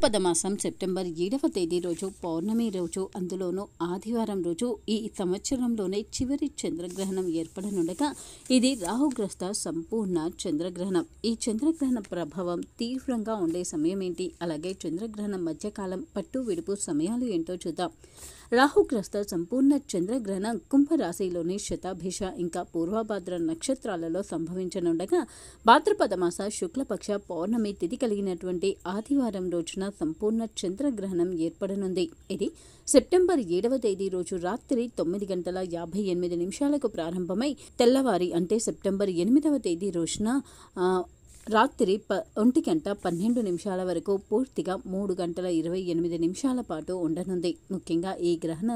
భాద్రపద మాసం సెప్టెంబర్ 7వ తేదీ రోజు పౌర్ణమి రోజు, అందులోనూ ఆదివారం రోజు ఈ సంవత్సరంలోనే చివరి చంద్రగ్రహణం ఏర్పడనుండగా ఇది రాహుగ్రస్త సంపూర్ణ చంద్రగ్రహణం. ఈ చంద్రగ్రహణ ప్రభావం తీవ్రంగా ఉండే సమయం ఏంటి, అలాగే చంద్రగ్రహణం మధ్యకాలం పట్టు విడుపు సమయాలు ఏంటో చూద్దాం. రాహుగ్రస్త సంపూర్ణ చంద్రగ్రహణం కుంభరాశిలోని శతాభిష ఇంకా పూర్వభాద్ర నక్షత్రాలలో సంభవించనుండగా భాద్రపద మాస శుక్లపక్ష పౌర్ణమి తిథి కలిగినటువంటి ఆదివారం రోజున సంపూర్ణ చంద్రగ్రహణం ఏర్పడనుంది. ఇది సెప్టెంబర్ 7వ తేదీ రోజు రాత్రి 9:58 ప్రారంభమై తెల్లవారి అంటే సెప్టెంబర్ 8వ తేదీ రోజున రాత్రి 1:12 వరకు పూర్తిగా 3:28 పాటు ఉండనుంది. ముఖ్యంగా ఈ గ్రహణ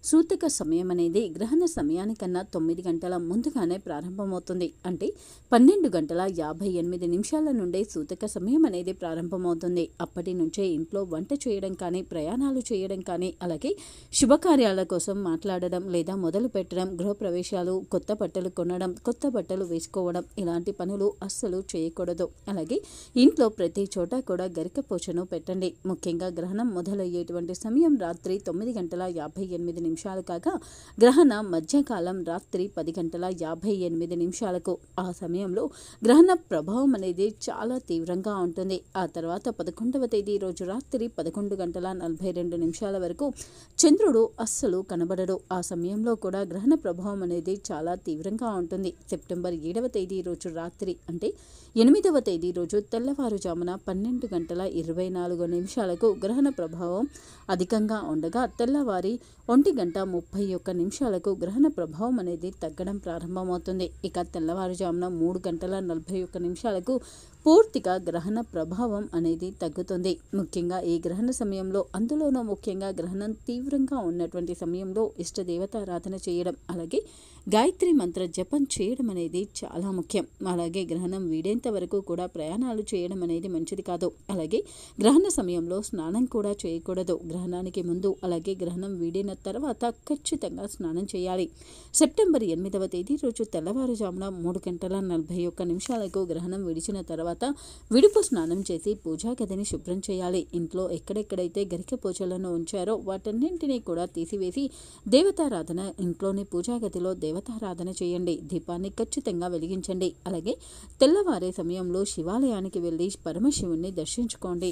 సూతక సమయం అనేది గ్రహణ సమయానికన్నా 9 గంటల ముందుగానే ప్రారంభమవుతుంది. అంటే 12:58 నుండే సూతక సమయం అనేది ప్రారంభమవుతుంది. అప్పటి నుంచే ఇంట్లో వంట చేయడం కానీ, ప్రయాణాలు చేయడం కానీ, అలాగే శుభకార్యాల కోసం మాట్లాడడం లేదా మొదలు పెట్టడం, గృహప్రవేశాలు, కొత్త బట్టలు కొనడం, కొత్త బట్టలు వేసుకోవడం ఇలాంటి పనులు అస్సలు చేయకూడదు. అలాగే ఇంట్లో ప్రతి చోట కూడా గరికపోచను పెట్టండి. ముఖ్యంగా గ్రహణం మొదలయ్యేటువంటి సమయం రాత్రి 9:58 కాగా గ్రహణ మధ్యకాలం రాత్రి 10:58. ఆ సమయంలో గ్రహణ ప్రభావం అనేది చాలా తీవ్రంగా ఉంటుంది. ఆ తర్వాత 11వ తేదీ రోజు రాత్రి 11:42 వరకు చంద్రుడు అస్సలు కనబడడు. ఆ సమయంలో కూడా గ్రహణ ప్రభావం అనేది చాలా తీవ్రంగా ఉంటుంది. సెప్టెంబర్ 7వ తేదీ రోజు రాత్రి అంటే 8వ తేదీ రోజు తెల్లవారుజామున 12:24 గ్రహణ ప్రభావం అధికంగా ఉండగా తెల్లవారి 1:31 గ్రహణ ప్రభావం అనేది తగ్గడం ప్రారంభమవుతుంది. ఇక తెల్లవారుజామున 3:41 పూర్తిగా గ్రహణ ప్రభావం అనేది తగ్గుతుంది. ముఖ్యంగా ఈ గ్రహణ సమయంలో, అందులోనూ ముఖ్యంగా గ్రహణం తీవ్రంగా ఉన్నటువంటి సమయంలో ఇష్టదేవతారాధన చేయడం, అలాగే గాయత్రి మంత్ర జపం చేయడం అనేది చాలా ముఖ్యం. అలాగే గ్రహణం వీడేంత వరకు కూడా ప్రయాణాలు చేయడం అనేది మంచిది కాదు. అలాగే గ్రహణ సమయంలో స్నానం కూడా చేయకూడదు. గ్రహణానికి ముందు అలాగే గ్రహణం వీడిన తర్వాత ఖచ్చితంగా స్నానం చేయాలి. సెప్టెంబర్ 8వ తేదీ రోజు తెల్లవారుజామున 3:41 గ్రహణం విడిచిన తర్వాత విడుపు స్నానం చేసి పూజా గదిని శుభ్రం చేయాలి. ఇంట్లో ఎక్కడెక్కడైతే గరిక పూజలను ఉంచారో వాటన్నింటినీ కూడా తీసివేసి దేవతారాధన, ఇంట్లోని పూజా గదిలో దేవతారాధన చేయండి. దీపాన్ని ఖచ్చితంగా వెలిగించండి. అలాగే తెల్లవారే సమయంలో శివాలయానికి వెళ్ళి పరమశివుణ్ణి దర్శించుకోండి.